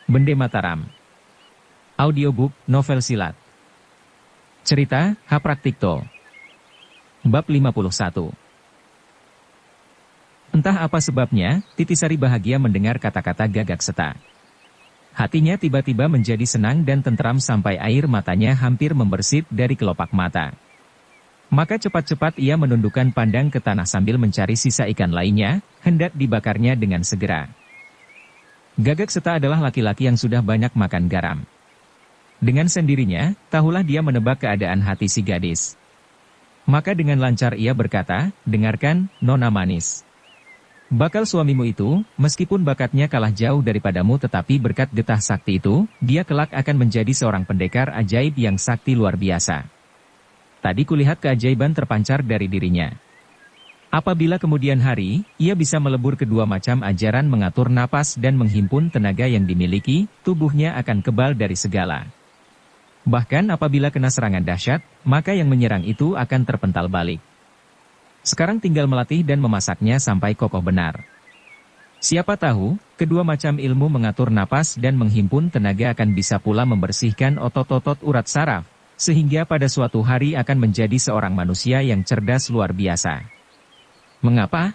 Bende Mataram. Audiobook, novel silat. Cerita, Hapraktikto. Bab 51. Entah apa sebabnya, Titisari bahagia mendengar kata-kata Gagak Seta. Hatinya tiba-tiba menjadi senang dan tentram sampai air matanya hampir membersit dari kelopak mata. Maka cepat-cepat ia menundukkan pandang ke tanah sambil mencari sisa ikan lainnya, hendak dibakarnya dengan segera. Gagak Seta adalah laki-laki yang sudah banyak makan garam. Dengan sendirinya, tahulah dia menebak keadaan hati si gadis. Maka dengan lancar ia berkata, "Dengarkan, Nona manis. Bakal suamimu itu, meskipun bakatnya kalah jauh daripadamu tetapi berkat getah sakti itu, dia kelak akan menjadi seorang pendekar ajaib yang sakti luar biasa. Tadi kulihat keajaiban terpancar dari dirinya. Apabila kemudian hari, ia bisa melebur kedua macam ajaran mengatur napas dan menghimpun tenaga yang dimiliki, tubuhnya akan kebal dari segala. Bahkan apabila kena serangan dahsyat, maka yang menyerang itu akan terpental balik. Sekarang tinggal melatih dan memasaknya sampai kokoh benar. Siapa tahu, kedua macam ilmu mengatur napas dan menghimpun tenaga akan bisa pula membersihkan otot-otot urat saraf, sehingga pada suatu hari akan menjadi seorang manusia yang cerdas luar biasa." Mengapa?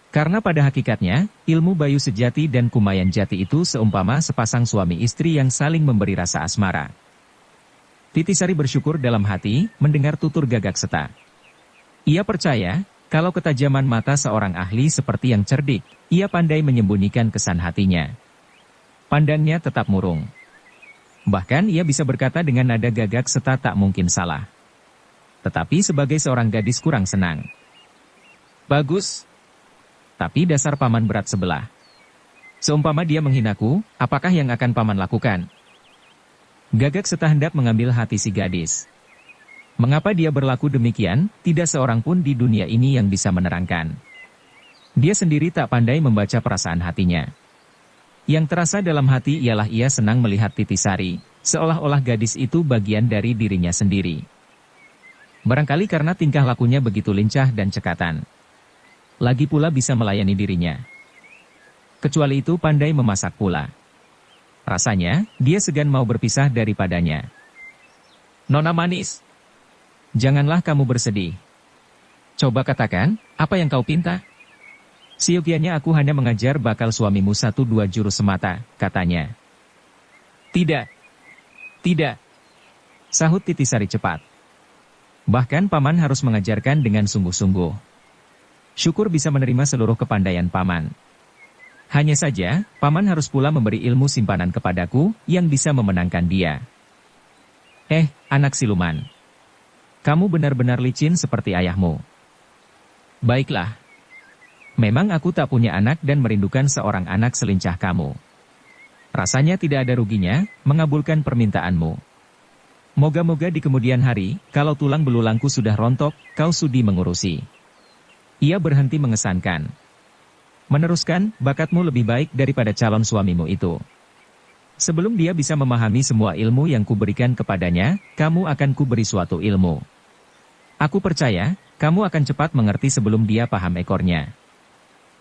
Karena pada hakikatnya, ilmu Bayu Sejati dan Kumayan Jati itu seumpama sepasang suami istri yang saling memberi rasa asmara. Titisari bersyukur dalam hati, mendengar tutur Gagak Seta. Ia percaya, kalau ketajaman mata seorang ahli seperti yang cerdik, ia pandai menyembunyikan kesan hatinya. Pandangnya tetap murung. Bahkan ia bisa berkata dengan nada Gagak Seta tak mungkin salah. Tetapi sebagai seorang gadis kurang senang. "Bagus. Tapi dasar paman berat sebelah. Seumpama dia menghinaku, apakah yang akan paman lakukan?" Gagak Seta hendak mengambil hati si gadis. Mengapa dia berlaku demikian, tidak seorang pun di dunia ini yang bisa menerangkan. Dia sendiri tak pandai membaca perasaan hatinya. Yang terasa dalam hati ialah ia senang melihat Titisari, seolah-olah gadis itu bagian dari dirinya sendiri. Barangkali karena tingkah lakunya begitu lincah dan cekatan. Lagi pula bisa melayani dirinya. Kecuali itu pandai memasak pula. Rasanya, dia segan mau berpisah daripadanya. "Nona manis, janganlah kamu bersedih. Coba katakan, apa yang kau pinta?" "Siogianya aku hanya mengajar bakal suamimu 1-2 jurus semata," katanya. "Tidak, tidak," sahut Titisari cepat. "Bahkan paman harus mengajarkan dengan sungguh-sungguh. Syukur bisa menerima seluruh kepandaian paman. Hanya saja, paman harus pula memberi ilmu simpanan kepadaku, yang bisa memenangkan dia." Anak siluman. Kamu benar-benar licin seperti ayahmu." "Baiklah. Memang aku tak punya anak dan merindukan seorang anak selincah kamu. Rasanya tidak ada ruginya, mengabulkan permintaanmu. Moga-moga di kemudian hari, kalau tulang belulangku sudah rontok, kau sudi mengurusi." Ia berhenti mengesankan. "Meneruskan, bakatmu lebih baik daripada calon suamimu itu. Sebelum dia bisa memahami semua ilmu yang kuberikan kepadanya, kamu akan kuberi suatu ilmu. Aku percaya, kamu akan cepat mengerti sebelum dia paham ekornya.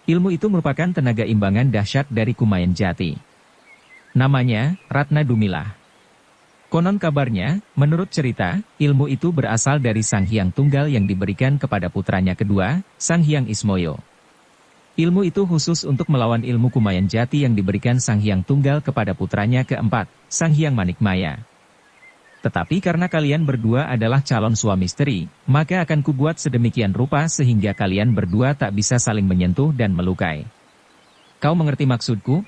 Ilmu itu merupakan tenaga imbangan dahsyat dari Kumayan Jati. Namanya, Ratna Dumilah. Konon kabarnya, menurut cerita, ilmu itu berasal dari Sang Hyang Tunggal yang diberikan kepada putranya kedua, Sang Hyang Ismoyo. Ilmu itu khusus untuk melawan ilmu Kumayan Jati yang diberikan Sang Hyang Tunggal kepada putranya keempat, Sang Hyang Manikmaya. Tetapi karena kalian berdua adalah calon suami istri, maka akan kubuat sedemikian rupa sehingga kalian berdua tak bisa saling menyentuh dan melukai. Kau mengerti maksudku?"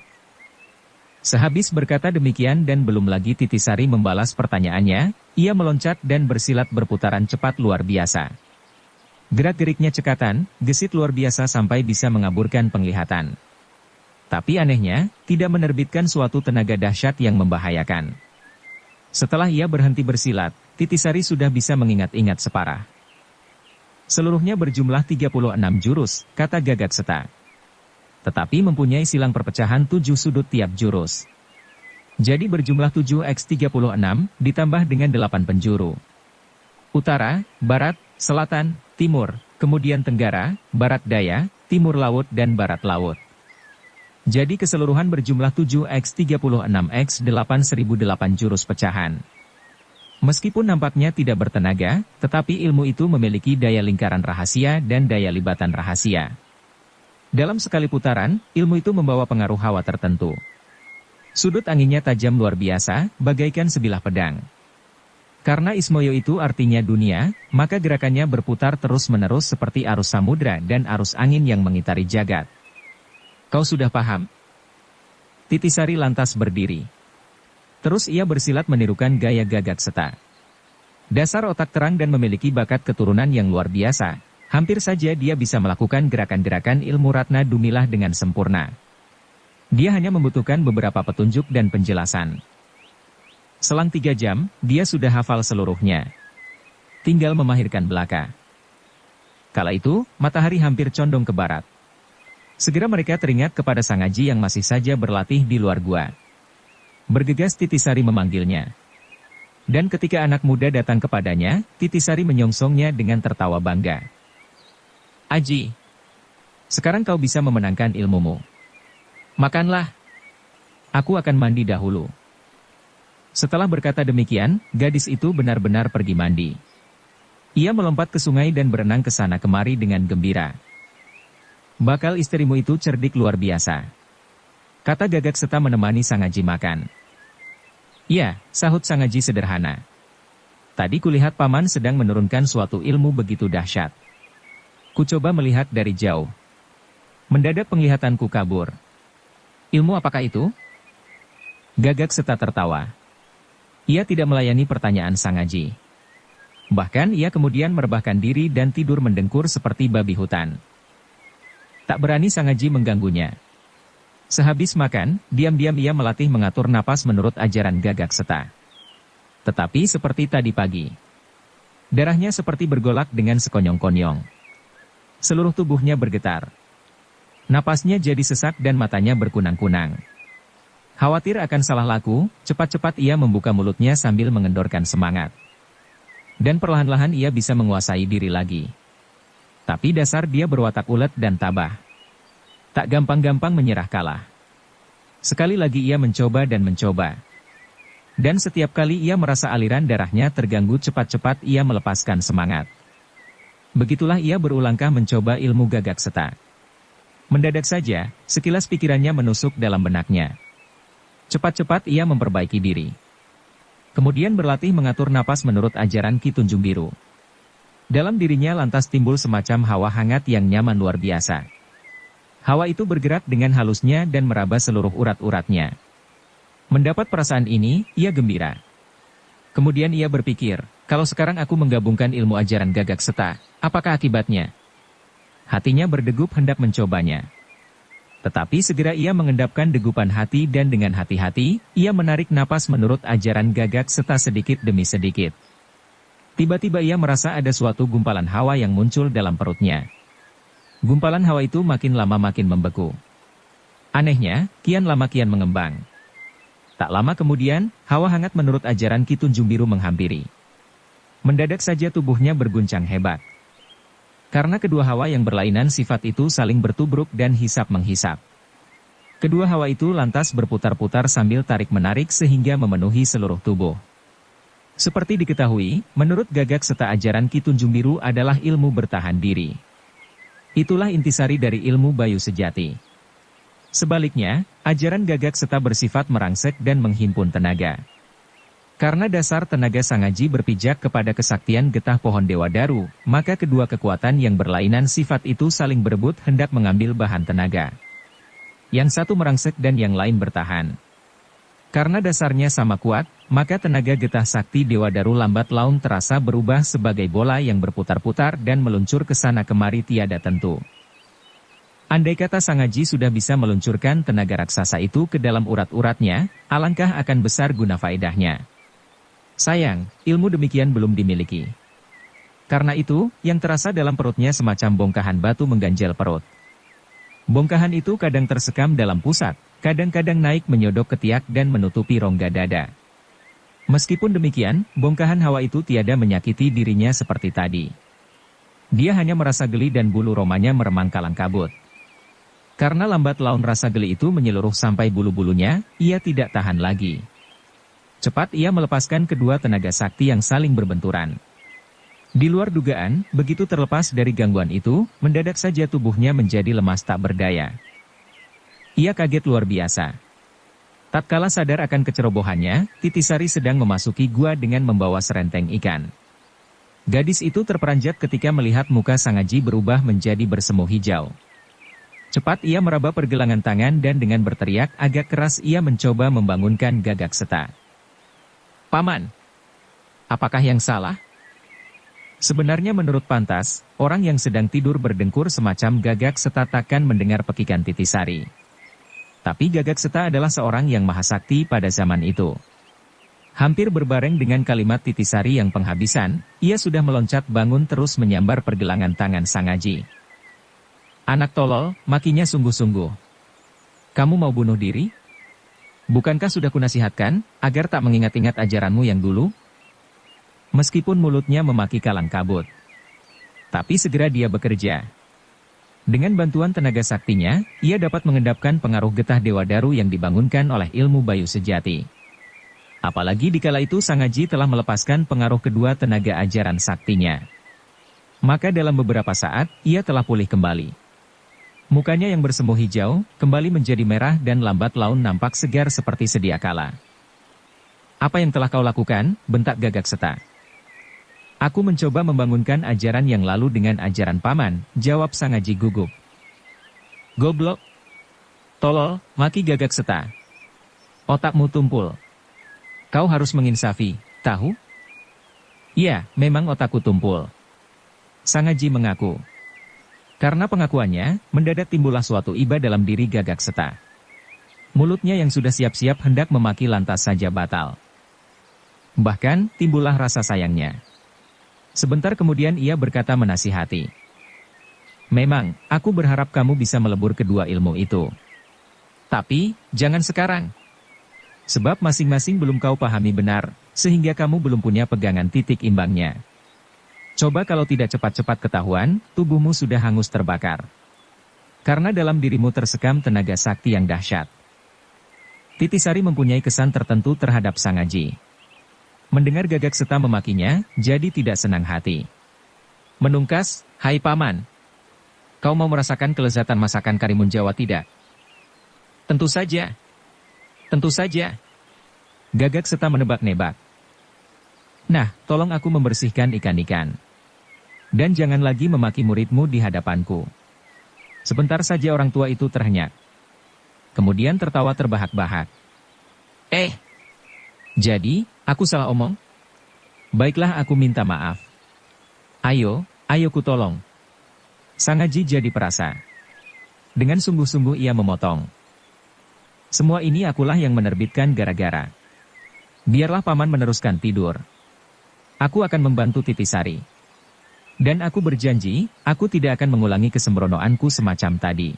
Sehabis berkata demikian dan belum lagi Titisari membalas pertanyaannya, ia meloncat dan bersilat berputaran cepat luar biasa. Gerak-geriknya cekatan, gesit luar biasa sampai bisa mengaburkan penglihatan. Tapi anehnya, tidak menerbitkan suatu tenaga dahsyat yang membahayakan. Setelah ia berhenti bersilat, Titisari sudah bisa mengingat-ingat separah. Seluruhnya berjumlah 36 jurus, kata Gagak Seta. Tetapi mempunyai silang perpecahan 7 sudut tiap jurus. Jadi berjumlah 7x36, ditambah dengan 8 penjuru. Utara, Barat, Selatan, Timur, kemudian Tenggara, Barat Daya, Timur Laut dan Barat Laut. Jadi keseluruhan berjumlah 7x36x8008 jurus pecahan. Meskipun nampaknya tidak bertenaga, tetapi ilmu itu memiliki daya lingkaran rahasia dan daya libatan rahasia. Dalam sekali putaran, ilmu itu membawa pengaruh hawa tertentu. Sudut anginnya tajam luar biasa, bagaikan sebilah pedang. Karena Ismoyo itu artinya dunia, maka gerakannya berputar terus-menerus seperti arus samudra dan arus angin yang mengitari jagat. Kau sudah paham? Titisari lantas berdiri. Terus ia bersilat menirukan gaya Gagak Seta. Dasar otak terang dan memiliki bakat keturunan yang luar biasa. Hampir saja dia bisa melakukan gerakan-gerakan ilmu Ratna Dumilah dengan sempurna. Dia hanya membutuhkan beberapa petunjuk dan penjelasan. Selang 3 jam, dia sudah hafal seluruhnya. Tinggal memahirkan belaka. Kala itu, matahari hampir condong ke barat. Segera mereka teringat kepada Sang Aji yang masih saja berlatih di luar gua. Bergegas Titisari memanggilnya. Dan ketika anak muda datang kepadanya, Titisari menyongsongnya dengan tertawa bangga. Aji, sekarang kau bisa memenangkan ilmumu. Makanlah. Aku akan mandi dahulu. Setelah berkata demikian, gadis itu benar-benar pergi mandi. Ia melompat ke sungai dan berenang ke sana kemari dengan gembira. Bakal istrimu itu cerdik luar biasa. Kata Gagak Seta menemani Sang Aji makan. Ya, sahut Sang Aji sederhana. Tadi kulihat paman sedang menurunkan suatu ilmu begitu dahsyat. Kucoba melihat dari jauh. Mendadak penglihatanku kabur. Ilmu apakah itu? Gagak Seta tertawa. Ia tidak melayani pertanyaan Sang Aji. Bahkan ia kemudian merebahkan diri dan tidur mendengkur seperti babi hutan. Tak berani Sang Aji mengganggunya. Sehabis makan, diam-diam ia melatih mengatur napas menurut ajaran Gagak Seta. Tetapi seperti tadi pagi. Darahnya seperti bergolak dengan sekonyong-konyong. Seluruh tubuhnya bergetar. Napasnya jadi sesak dan matanya berkunang-kunang. Khawatir akan salah laku, cepat-cepat ia membuka mulutnya sambil mengendorkan semangat. Dan perlahan-lahan ia bisa menguasai diri lagi. Tapi dasar dia berwatak ulet dan tabah. Tak gampang-gampang menyerah kalah. Sekali lagi ia mencoba dan mencoba. Dan setiap kali ia merasa aliran darahnya terganggu cepat-cepat ia melepaskan semangat. Begitulah ia berulangkah mencoba ilmu Gagak Seta. Mendadak saja, sekilas pikirannya menusuk dalam benaknya. Cepat-cepat ia memperbaiki diri. Kemudian berlatih mengatur napas menurut ajaran Ki Tunjung Biru. Dalam dirinya lantas timbul semacam hawa hangat yang nyaman luar biasa. Hawa itu bergerak dengan halusnya dan meraba seluruh urat-uratnya. Mendapat perasaan ini, ia gembira. Kemudian ia berpikir, kalau sekarang aku menggabungkan ilmu ajaran Gagak Seta, apakah akibatnya? Hatinya berdegup hendak mencobanya. Tetapi segera ia mengendapkan degupan hati dan dengan hati-hati, ia menarik napas menurut ajaran Gagak Seta sedikit demi sedikit. Tiba-tiba ia merasa ada suatu gumpalan hawa yang muncul dalam perutnya. Gumpalan hawa itu makin lama makin membeku. Anehnya, kian lama kian mengembang. Tak lama kemudian, hawa hangat menurut ajaran Ki Tunjung Biru menghampiri. Mendadak saja tubuhnya berguncang hebat. Karena kedua hawa yang berlainan sifat itu saling bertubruk dan hisap-menghisap. Kedua hawa itu lantas berputar-putar sambil tarik-menarik sehingga memenuhi seluruh tubuh. Seperti diketahui, menurut Gagak Seta ajaran Ki Tunjung Biru adalah ilmu bertahan diri. Itulah intisari dari ilmu Bayu sejati. Sebaliknya, ajaran Gagak Seta bersifat merangsek dan menghimpun tenaga. Karena dasar tenaga Sang Aji berpijak kepada kesaktian getah pohon Dewa Daru, maka kedua kekuatan yang berlainan sifat itu saling berebut hendak mengambil bahan tenaga. Yang satu merangsek dan yang lain bertahan. Karena dasarnya sama kuat, maka tenaga getah sakti Dewa Daru lambat laun terasa berubah sebagai bola yang berputar-putar dan meluncur ke sana kemari tiada tentu. Andai kata Sang Aji sudah bisa meluncurkan tenaga raksasa itu ke dalam urat-uratnya, alangkah akan besar guna faedahnya. Sayang, ilmu demikian belum dimiliki. Karena itu, yang terasa dalam perutnya semacam bongkahan batu mengganjal perut. Bongkahan itu kadang tersekam dalam pusat, kadang-kadang naik menyodok ketiak dan menutupi rongga dada. Meskipun demikian, bongkahan hawa itu tiada menyakiti dirinya seperti tadi. Dia hanya merasa geli dan bulu romanya meremang kalang kabut. Karena lambat laun rasa geli itu menyeluruh sampai bulu-bulunya, ia tidak tahan lagi. Cepat ia melepaskan kedua tenaga sakti yang saling berbenturan. Di luar dugaan, begitu terlepas dari gangguan itu, mendadak saja tubuhnya menjadi lemas tak berdaya. Ia kaget luar biasa. Tatkala sadar akan kecerobohannya, Titisari sedang memasuki gua dengan membawa serenteng ikan. Gadis itu terperanjat ketika melihat muka Sangaji berubah menjadi bersemu hijau. Cepat ia meraba pergelangan tangan dan dengan berteriak agak keras ia mencoba membangunkan Gagak Seta. "Paman, apakah yang salah?" Sebenarnya menurut pantas, orang yang sedang tidur berdengkur semacam Gagak Seta takkan mendengar pekikan Titisari. Tapi Gagak Seta adalah seorang yang maha sakti pada zaman itu. Hampir berbareng dengan kalimat Titisari yang penghabisan, ia sudah meloncat bangun terus menyambar pergelangan tangan Sangaji. "Anak tolol," makinya sungguh-sungguh. "Kamu mau bunuh diri? Bukankah sudah kunasihatkan, agar tak mengingat-ingat ajaranmu yang dulu?" Meskipun mulutnya memaki kalang kabut, tapi segera dia bekerja. Dengan bantuan tenaga saktinya, ia dapat mengendapkan pengaruh getah Dewa Daru yang dibangunkan oleh ilmu Bayu Sejati. Apalagi dikala itu Sangaji telah melepaskan pengaruh kedua tenaga ajaran saktinya. Maka dalam beberapa saat, ia telah pulih kembali. Mukanya yang bersemu hijau, kembali menjadi merah dan lambat laun nampak segar seperti sedia kala. "Apa yang telah kau lakukan?" bentak Gagak Seta. "Aku mencoba membangunkan ajaran yang lalu dengan ajaran paman," jawab Sangaji gugup. "Goblok! Tolol," maki Gagak Seta. "Otakmu tumpul. Kau harus menginsafi, tahu?" "Iya, memang otakku tumpul." Sangaji mengaku. Karena pengakuannya, mendadak timbullah suatu iba dalam diri Gagak Seta. Mulutnya yang sudah siap-siap hendak memaki lantas saja batal. Bahkan, timbullah rasa sayangnya. Sebentar kemudian ia berkata menasihati. "Memang, aku berharap kamu bisa melebur kedua ilmu itu. Tapi, jangan sekarang. Sebab masing-masing belum kau pahami benar, sehingga kamu belum punya pegangan titik imbangnya. Coba kalau tidak cepat-cepat ketahuan, tubuhmu sudah hangus terbakar. Karena dalam dirimu tersekam tenaga sakti yang dahsyat." Titisari mempunyai kesan tertentu terhadap Sangaji. Mendengar Gagak Seta memakinya, jadi tidak senang hati. Menungkas, "Hai Paman, kau mau merasakan kelezatan masakan Karimun Jawa tidak?" "Tentu saja. Tentu saja." Gagak Seta menebak-nebak. "Nah, tolong aku membersihkan ikan-ikan. Dan jangan lagi memaki muridmu di hadapanku." Sebentar saja orang tua itu terhenyak. Kemudian tertawa terbahak-bahak. Jadi, aku salah omong? Baiklah aku minta maaf. Ayo ku tolong." Sangaji jadi perasa. Dengan sungguh-sungguh ia memotong. "Semua ini akulah yang menerbitkan gara-gara. Biarlah paman meneruskan tidur. Aku akan membantu Titisari. Dan aku berjanji, aku tidak akan mengulangi kesembronoanku semacam tadi."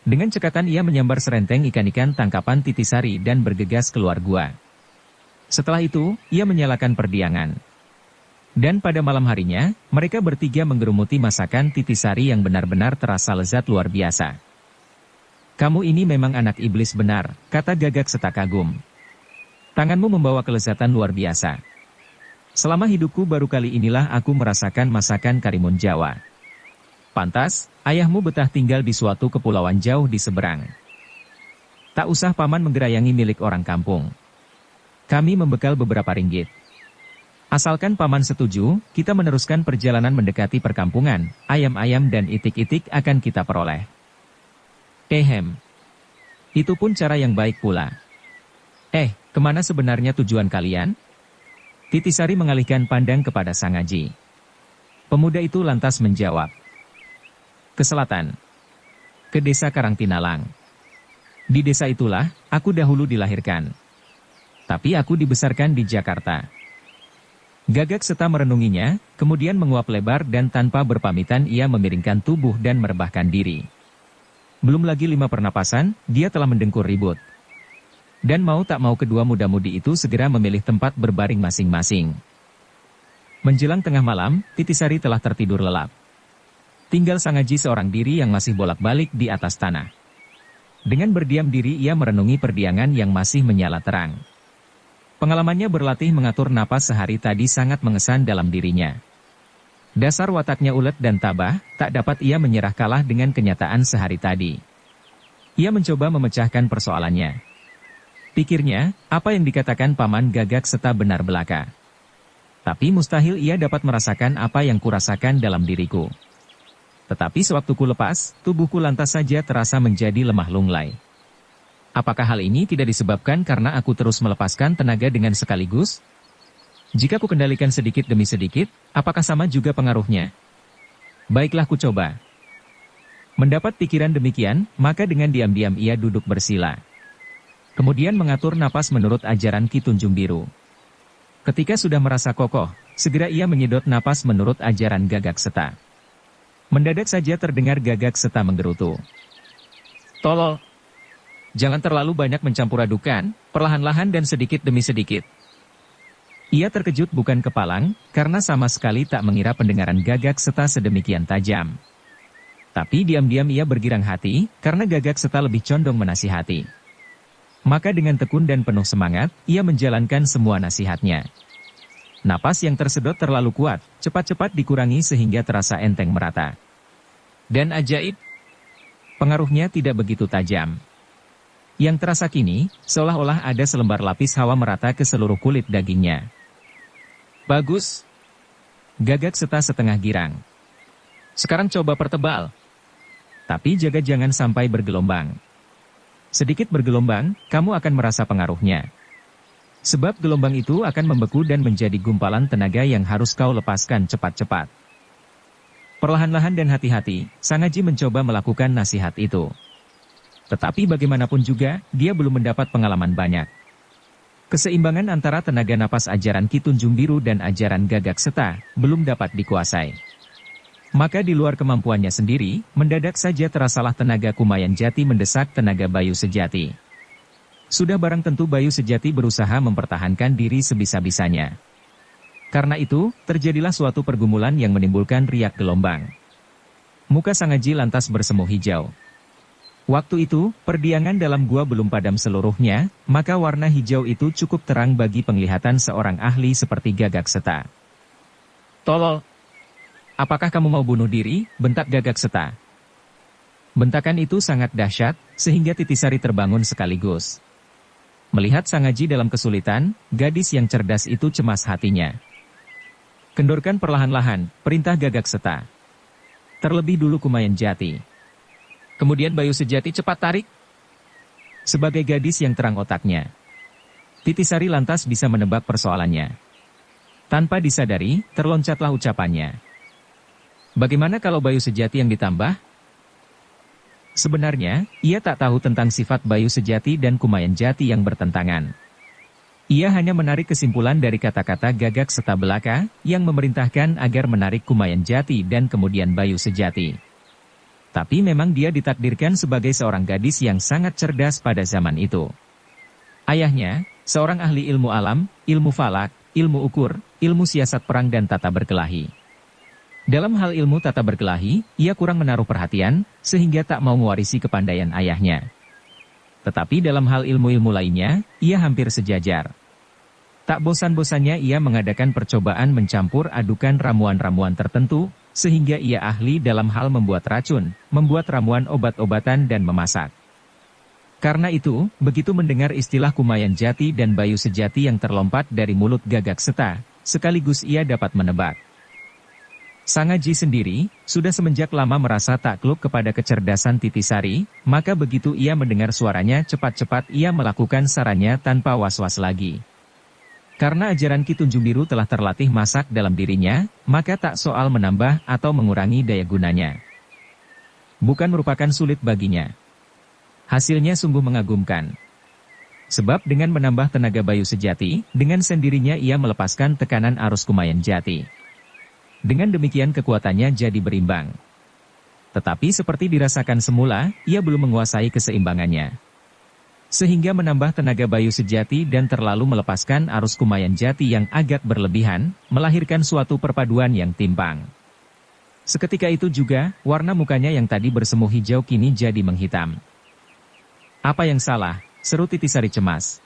Dengan cekatan ia menyambar serenteng ikan-ikan tangkapan Titisari dan bergegas keluar gua. Setelah itu, ia menyalakan perdiangan. Dan pada malam harinya, mereka bertiga menggerumuti masakan Titisari yang benar-benar terasa lezat luar biasa. "Kamu ini memang anak iblis benar," kata Gagak Seta kagum. "Tanganmu membawa kelezatan luar biasa. Selama hidupku baru kali inilah aku merasakan masakan Karimun Jawa. Pantas, ayahmu betah tinggal di suatu kepulauan jauh di seberang. Tak usah paman menggerayangi milik orang kampung. Kami membekal beberapa ringgit. Asalkan paman setuju, kita meneruskan perjalanan mendekati perkampungan, ayam-ayam dan itik-itik akan kita peroleh." Itu pun cara yang baik pula. Kemana sebenarnya tujuan kalian?" Titisari mengalihkan pandang kepada Sangaji. Pemuda itu lantas menjawab. "Ke selatan. Ke desa Karangtinalang. Di desa itulah, aku dahulu dilahirkan. Tapi aku dibesarkan di Jakarta." Gagak Seta merenunginya, kemudian menguap lebar dan tanpa berpamitan ia memiringkan tubuh dan merebahkan diri. Belum lagi 5 pernapasan, dia telah mendengkur ribut. Dan mau tak mau kedua muda-mudi itu segera memilih tempat berbaring masing-masing. Menjelang tengah malam, Titisari telah tertidur lelap. Tinggal Sangaji seorang diri yang masih bolak-balik di atas tanah. Dengan berdiam diri ia merenungi perdiangan yang masih menyala terang. Pengalamannya berlatih mengatur napas sehari tadi sangat mengesan dalam dirinya. Dasar wataknya ulet dan tabah, tak dapat ia menyerah kalah dengan kenyataan sehari tadi. Ia mencoba memecahkan persoalannya. Pikirnya, apa yang dikatakan Paman Gagak Seta benar belaka. Tapi mustahil ia dapat merasakan apa yang kurasakan dalam diriku. Tetapi sewaktu ku lepas, tubuhku lantas saja terasa menjadi lemah lunglai. Apakah hal ini tidak disebabkan karena aku terus melepaskan tenaga dengan sekaligus? Jika ku kendalikan sedikit demi sedikit, apakah sama juga pengaruhnya? Baiklah ku coba. Mendapat pikiran demikian, maka dengan diam-diam ia duduk bersila. Kemudian mengatur napas menurut ajaran Ki Tunjung Biru. Ketika sudah merasa kokoh, segera ia menyedot napas menurut ajaran Gagak Seta. Mendadak saja terdengar Gagak Seta menggerutu. Tolol! Jangan terlalu banyak mencampur adukan, perlahan-lahan dan sedikit demi sedikit. Ia terkejut bukan kepalang, karena sama sekali tak mengira pendengaran Gagak Seta sedemikian tajam. Tapi diam-diam ia bergirang hati, karena Gagak Seta lebih condong menasihati. Maka dengan tekun dan penuh semangat, ia menjalankan semua nasihatnya. Napas yang tersedot terlalu kuat, cepat-cepat dikurangi sehingga terasa enteng merata. Dan ajaib, pengaruhnya tidak begitu tajam. Yang terasa kini, seolah-olah ada selembar lapis hawa merata ke seluruh kulit dagingnya. Bagus. Gagak Seta setengah girang. Sekarang coba pertebal. Tapi jaga jangan sampai bergelombang. Sedikit bergelombang, kamu akan merasa pengaruhnya. Sebab gelombang itu akan membeku dan menjadi gumpalan tenaga yang harus kau lepaskan cepat-cepat. Perlahan-lahan dan hati-hati, Sangaji mencoba melakukan nasihat itu. Tetapi bagaimanapun juga, dia belum mendapat pengalaman banyak. Keseimbangan antara tenaga napas ajaran Ki Tunjung Biru dan ajaran Gagak Seta belum dapat dikuasai. Maka di luar kemampuannya sendiri, mendadak saja terasalah tenaga Kumayan Jati mendesak tenaga Bayu Sejati. Sudah barang tentu Bayu Sejati berusaha mempertahankan diri sebisa-bisanya. Karena itu, terjadilah suatu pergumulan yang menimbulkan riak gelombang. Muka Sangaji lantas bersemu hijau. Waktu itu, perdiangan dalam gua belum padam seluruhnya, maka warna hijau itu cukup terang bagi penglihatan seorang ahli seperti Gagak Seta. Tolol! Apakah kamu mau bunuh diri? Bentak Gagak Seta. Bentakan itu sangat dahsyat, sehingga Titisari terbangun sekaligus. Melihat Sangaji dalam kesulitan, gadis yang cerdas itu cemas hatinya. Kendorkan perlahan-lahan, perintah Gagak Seta. Terlebih dulu Kumayan Jati. Kemudian Bayu Sejati cepat tarik. Sebagai gadis yang terang otaknya, Titisari lantas bisa menebak persoalannya. Tanpa disadari, terloncatlah ucapannya. Bagaimana kalau Bayu Sejati yang ditambah? Sebenarnya, ia tak tahu tentang sifat Bayu Sejati dan Kumayan Jati yang bertentangan. Ia hanya menarik kesimpulan dari kata-kata Gagak Seta belaka, yang memerintahkan agar menarik Kumayan Jati dan kemudian Bayu Sejati. Tapi memang dia ditakdirkan sebagai seorang gadis yang sangat cerdas pada zaman itu. Ayahnya, seorang ahli ilmu alam, ilmu falak, ilmu ukur, ilmu siasat perang dan tata berkelahi. Dalam hal ilmu tata berkelahi, ia kurang menaruh perhatian, sehingga tak mau mewarisi kepandaian ayahnya. Tetapi dalam hal ilmu-ilmu lainnya, ia hampir sejajar. Tak bosan-bosannya ia mengadakan percobaan mencampur adukan ramuan-ramuan tertentu, sehingga ia ahli dalam hal membuat racun, membuat ramuan obat-obatan dan memasak. Karena itu, begitu mendengar istilah Kumayan Jati dan Bayu Sejati yang terlompat dari mulut Gagak Seta, sekaligus ia dapat menebak. Sangaji sendiri, sudah semenjak lama merasa takluk kepada kecerdasan Titisari, maka begitu ia mendengar suaranya cepat-cepat ia melakukan sarannya tanpa was-was lagi. Karena ajaran Ki Tunjung Biru telah terlatih masak dalam dirinya, maka tak soal menambah atau mengurangi daya gunanya. Bukan merupakan sulit baginya. Hasilnya sungguh mengagumkan. Sebab dengan menambah tenaga Bayu Sejati, dengan sendirinya ia melepaskan tekanan arus Kumayan Jati. Dengan demikian kekuatannya jadi berimbang. Tetapi seperti dirasakan semula, ia belum menguasai keseimbangannya. Sehingga menambah tenaga Bayu Sejati dan terlalu melepaskan arus Kumayan Jati yang agak berlebihan, melahirkan suatu perpaduan yang timpang. Seketika itu juga, warna mukanya yang tadi bersemu hijau kini jadi menghitam. Apa yang salah? Seru Titisari cemas.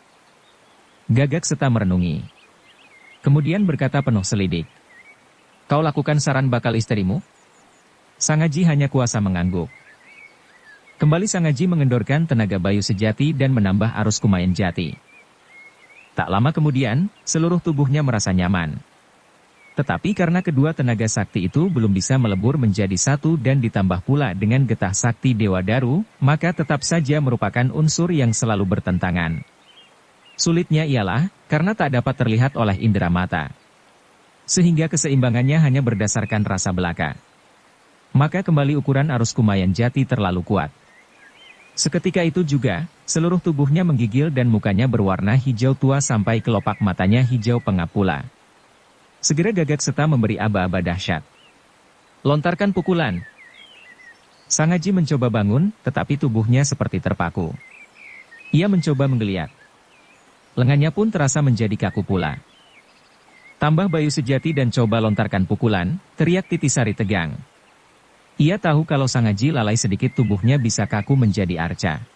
Gagak Seta merenungi. Kemudian berkata penuh selidik. Kau lakukan saran bakal istrimu? Sangaji hanya kuasa mengangguk. Kembali Sangaji mengendorkan tenaga Bayu Sejati dan menambah arus Kumayan Jati. Tak lama kemudian, seluruh tubuhnya merasa nyaman. Tetapi karena kedua tenaga sakti itu belum bisa melebur menjadi satu dan ditambah pula dengan getah sakti Dewa Daru, maka tetap saja merupakan unsur yang selalu bertentangan. Sulitnya ialah, karena tak dapat terlihat oleh indera mata. Sehingga keseimbangannya hanya berdasarkan rasa belaka. Maka kembali ukuran arus Kumayan Jati terlalu kuat. Seketika itu juga, seluruh tubuhnya menggigil dan mukanya berwarna hijau tua sampai kelopak matanya hijau pengap pula. Segera Gagak Seta memberi aba-aba dahsyat. Lontarkan pukulan. Sangaji mencoba bangun, tetapi tubuhnya seperti terpaku. Ia mencoba menggeliat. Lengannya pun terasa menjadi kaku pula. Tambah Bayu Sejati dan coba lontarkan pukulan, teriak Titisari tegang. Ia tahu kalau Sangaji lalai sedikit tubuhnya bisa kaku menjadi arca.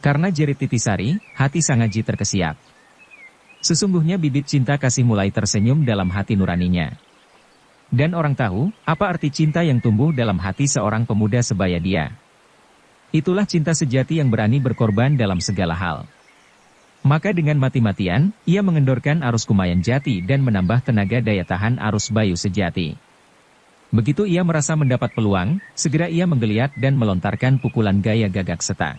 Karena jerit Titisari, hati Sangaji terkesiap. Sesungguhnya bibit cinta kasih mulai tersenyum dalam hati nuraninya. Dan orang tahu, apa arti cinta yang tumbuh dalam hati seorang pemuda sebaya dia. Itulah cinta sejati yang berani berkorban dalam segala hal. Maka dengan mati-matian, ia mengendorkan arus Kumayan Jati dan menambah tenaga daya tahan arus Bayu Sejati. Begitu ia merasa mendapat peluang, segera ia menggeliat dan melontarkan pukulan gaya Gagak Seta.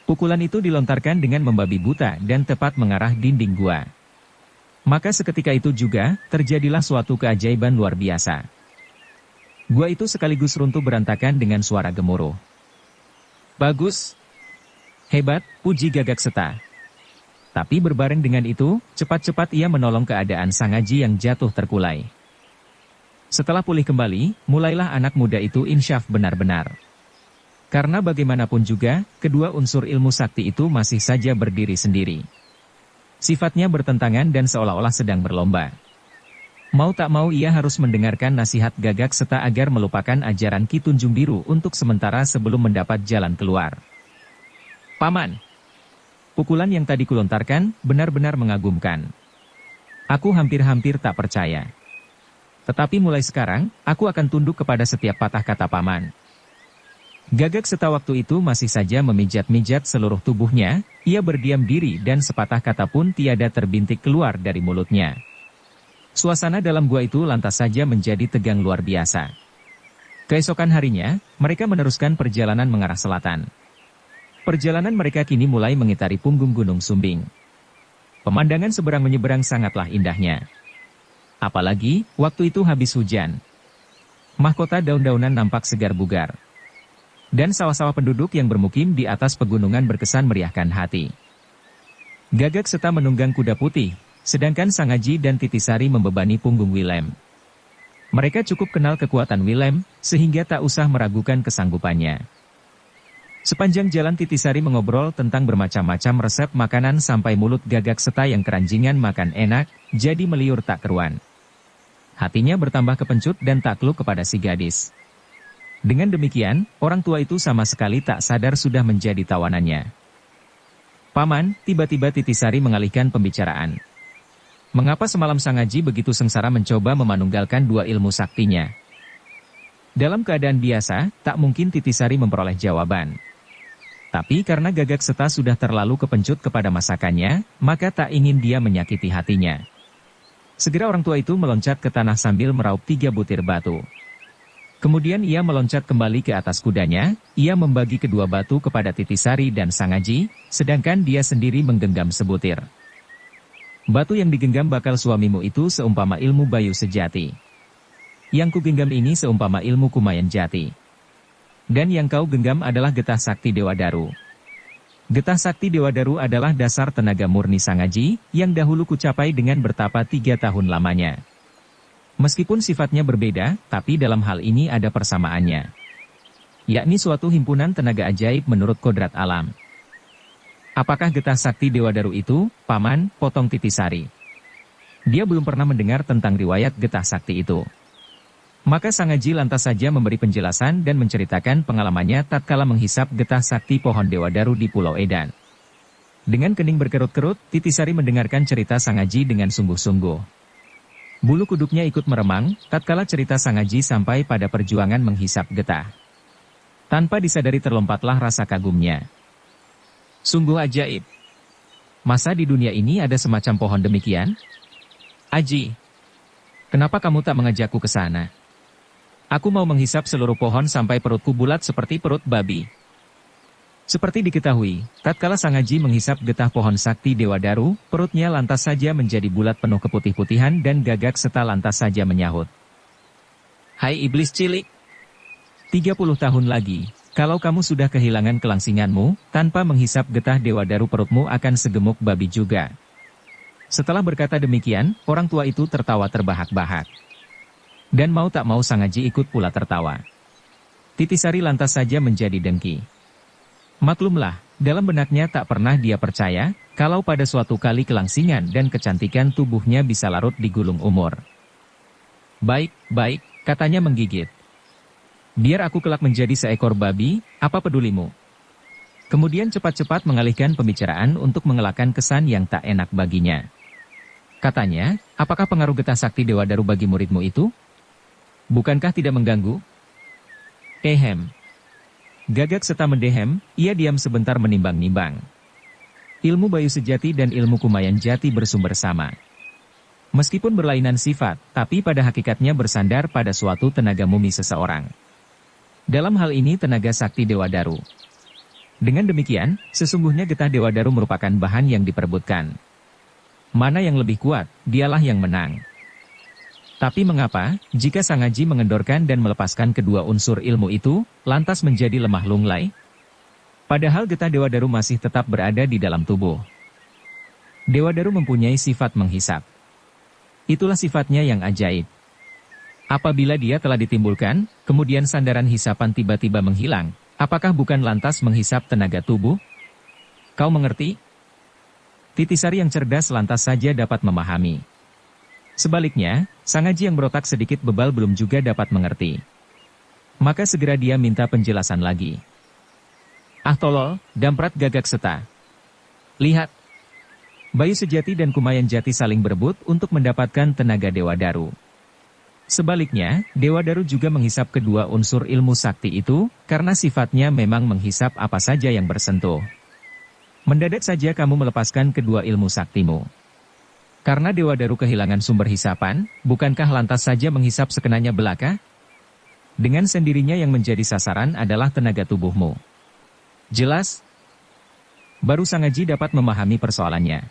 Pukulan itu dilontarkan dengan membabi buta dan tepat mengarah dinding gua. Maka seketika itu juga, terjadilah suatu keajaiban luar biasa. Gua itu sekaligus runtuh berantakan dengan suara gemuruh. Bagus. Hebat, puji Gagak Seta. Tapi berbareng dengan itu, cepat-cepat ia menolong keadaan Sangaji yang jatuh terkulai. Setelah pulih kembali, mulailah anak muda itu insyaf benar-benar. Karena bagaimanapun juga, kedua unsur ilmu sakti itu masih saja berdiri sendiri. Sifatnya bertentangan dan seolah-olah sedang berlomba. Mau tak mau ia harus mendengarkan nasihat Gagak Seta agar melupakan ajaran Ki Tunjung Biru untuk sementara sebelum mendapat jalan keluar. Paman, pukulan yang tadi kulontarkan benar-benar mengagumkan. Aku hampir-hampir tak percaya. Tetapi mulai sekarang, aku akan tunduk kepada setiap patah kata Paman. Gagak Seta waktu itu masih saja memijat-mijat seluruh tubuhnya, ia berdiam diri dan sepatah kata pun tiada terbintik keluar dari mulutnya. Suasana dalam gua itu lantas saja menjadi tegang luar biasa. Keesokan harinya, mereka meneruskan perjalanan mengarah selatan. Perjalanan mereka kini mulai mengitari punggung Gunung Sumbing. Pemandangan seberang menyeberang sangatlah indahnya. Apalagi, waktu itu habis hujan. Mahkota daun-daunan nampak segar bugar. Dan sawah-sawah penduduk yang bermukim di atas pegunungan berkesan meriahkan hati. Gagak Seta menunggang kuda putih, sedangkan Sangaji dan Titisari membebani punggung Willem. Mereka cukup kenal kekuatan Willem, sehingga tak usah meragukan kesanggupannya. Sepanjang jalan Titisari mengobrol tentang bermacam-macam resep makanan sampai mulut Gagak Seta yang keranjingan makan enak, jadi meliur tak keruan. Hatinya bertambah kepencut dan takluk kepada si gadis. Dengan demikian, orang tua itu sama sekali tak sadar sudah menjadi tawanannya. Paman, tiba-tiba Titisari mengalihkan pembicaraan. Mengapa semalam Sangaji begitu sengsara mencoba memanunggalkan dua ilmu saktinya? Dalam keadaan biasa, tak mungkin Titisari memperoleh jawaban. Tapi karena Gagak Seta sudah terlalu kepencut kepada masakannya, maka tak ingin dia menyakiti hatinya. Segera orang tua itu meloncat ke tanah sambil meraup 3 butir batu. Kemudian ia meloncat kembali ke atas kudanya, ia membagi kedua batu kepada Titisari dan Sangaji, sedangkan dia sendiri menggenggam sebutir. Batu yang digenggam bakal suamimu itu seumpama ilmu Bayu Sejati. Yang kugenggam ini seumpama ilmu Kumayan Jati. Dan yang kau genggam adalah getah sakti Dewa Daru. Getah sakti Dewa Daru adalah dasar tenaga murni Sangaji, yang dahulu kucapai dengan bertapa 3 tahun lamanya. Meskipun sifatnya berbeda, tapi dalam hal ini ada persamaannya. Yakni suatu himpunan tenaga ajaib menurut kodrat alam. Apakah getah sakti Dewa Daru itu, Paman? Potong Titisari. Dia belum pernah mendengar tentang riwayat getah sakti itu. Maka Sangaji lantas saja memberi penjelasan dan menceritakan pengalamannya tatkala menghisap getah sakti pohon Dewadaru di Pulau Edan. Dengan kening berkerut-kerut, Titisari mendengarkan cerita Sangaji dengan sungguh-sungguh. Bulu kuduknya ikut meremang, tatkala cerita Sangaji sampai pada perjuangan menghisap getah. Tanpa disadari terlompatlah rasa kagumnya. Sungguh ajaib. Masa di dunia ini ada semacam pohon demikian? Aji, kenapa kamu tak mengajakku ke sana? Aku mau menghisap seluruh pohon sampai perutku bulat seperti perut babi. Seperti diketahui, tatkala Sangaji menghisap getah pohon sakti Dewadaru, perutnya lantas saja menjadi bulat penuh keputih-putihan dan Gagak Seta lantas saja menyahut. Hai iblis cilik! 30 tahun lagi, kalau kamu sudah kehilangan kelangsinganmu, tanpa menghisap getah Dewadaru perutmu akan segemuk babi juga. Setelah berkata demikian, orang tua itu tertawa terbahak-bahak. Dan mau tak mau Sangaji ikut pula tertawa. Titisari lantas saja menjadi dengki. Maklumlah, dalam benaknya tak pernah dia percaya, kalau pada suatu kali kelangsingan dan kecantikan tubuhnya bisa larut di gulung umur. Baik, baik, katanya menggigit. Biar aku kelak menjadi seekor babi, apa pedulimu? Kemudian cepat-cepat mengalihkan pembicaraan untuk mengelakkan kesan yang tak enak baginya. Katanya, apakah pengaruh getah sakti Dewadaru bagi muridmu itu? Bukankah tidak mengganggu? Ehem. Gagak Seta mendehem, ia diam sebentar menimbang-nimbang. Ilmu Bayu Sejati dan ilmu Kumayan Jati bersumber sama. Meskipun berlainan sifat, tapi pada hakikatnya bersandar pada suatu tenaga mumi seseorang. Dalam hal ini tenaga sakti Dewadaru. Dengan demikian, sesungguhnya getah Dewadaru merupakan bahan yang diperebutkan. Mana yang lebih kuat, dialah yang menang. Tapi mengapa, jika Sangaji mengendorkan dan melepaskan kedua unsur ilmu itu, lantas menjadi lemah lunglai? Padahal getah Dewadaru masih tetap berada di dalam tubuh. Dewadaru mempunyai sifat menghisap. Itulah sifatnya yang ajaib. Apabila dia telah ditimbulkan, kemudian sandaran hisapan tiba-tiba menghilang, apakah bukan lantas menghisap tenaga tubuh? Kau mengerti? Titisari yang cerdas lantas saja dapat memahami. Sebaliknya, Sangaji yang berotak sedikit bebal belum juga dapat mengerti. Maka segera dia minta penjelasan lagi. Ah tolol, damprat Gagak Seta. Lihat. Bayu Sejati dan Kumayan Jati saling berebut untuk mendapatkan tenaga Dewadaru. Sebaliknya, Dewadaru juga menghisap kedua unsur ilmu sakti itu, karena sifatnya memang menghisap apa saja yang bersentuh. Mendadak saja kamu melepaskan kedua ilmu saktimu. Karena Dewadaru kehilangan sumber hisapan, bukankah lantas saja menghisap sekenanya belaka? Dengan sendirinya yang menjadi sasaran adalah tenaga tubuhmu. Jelas? Baru Sangaji dapat memahami persoalannya.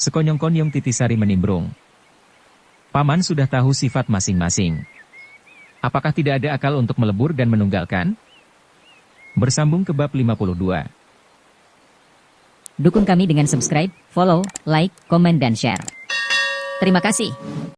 Sekonyong-konyong Titisari menimbrung. Paman sudah tahu sifat masing-masing. Apakah tidak ada akal untuk melebur dan menunggalkan? Bersambung ke bab 52. Dukung kami dengan subscribe, follow, like, komen dan share. Terima kasih.